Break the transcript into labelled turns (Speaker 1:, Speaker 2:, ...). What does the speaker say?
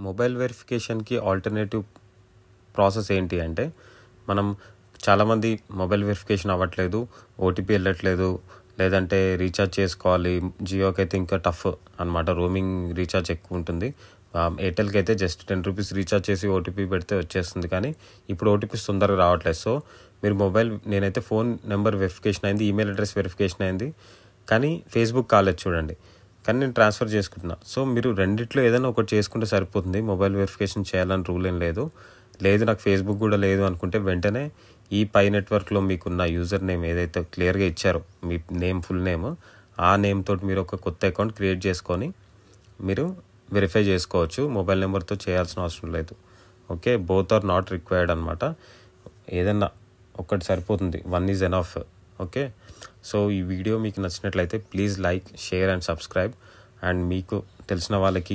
Speaker 1: Mobile వెరిఫికేషన్‌కి alternative process ఏంటి అంటే, మనం చాలామంది మొబైల్ వెరిఫికేషన్ అవ్వట్లేదు, ఓటీపీ వెళ్ళట్లేదు, లేదంటే రీఛార్జ్ చేసుకోవాలి. జియోకి అయితే ఇంకా టఫ్ అనమాట, రోమింగ్ రీఛార్జ్ ఎక్కువ ఉంటుంది. ఎయిర్టెల్కి అయితే జస్ట్ ₹10 రీఛార్జ్ చేసి ఓటీపీ పెడితే వచ్చేస్తుంది, కానీ ఇప్పుడు ఓటీపీస్ తొందరగా రావట్లేదు. సో మీరు నేనైతే ఫోన్ నెంబర్ వెరిఫికేషన్ అయింది, ఈమెయిల్ అడ్రస్ వెరిఫికేషన్ అయింది, కానీ ఫేస్బుక్ కాలేదు చూడండి. కానీ నేను ట్రాన్స్ఫర్ చేసుకుంటున్నా. సో మీరు రెండిట్లో ఏదైనా ఒకటి చేసుకుంటే సరిపోతుంది. మొబైల్ వెరిఫికేషన్ చేయాలని రూల్ ఏం లేదు. నాకు ఫేస్బుక్ కూడా లేదు అనుకుంటే వెంటనే ఈ పై నెట్వర్క్లో మీకున్న యూజర్ నేమ్ ఏదైతే క్లియర్గా ఇచ్చారో, మీ నేమ్ ఫుల్ నేమ్, ఆ నేమ్ తోటి మీరు ఒక కొత్త అకౌంట్ క్రియేట్ చేసుకొని మీరు వెరిఫై చేసుకోవచ్చు. మొబైల్ నెంబర్తో చేయాల్సిన అవసరం లేదు. Okay, both are not required అనమాట. ఏదన్నా ఒకటి సరిపోతుంది, 1 ఈజ్ ఎనఫ్. ఓకే, సో ఈ వీడియో మీకు నచ్చినట్లయితే please like, share and subscribe. And మీకు తెలిసిన వాళ్ళకి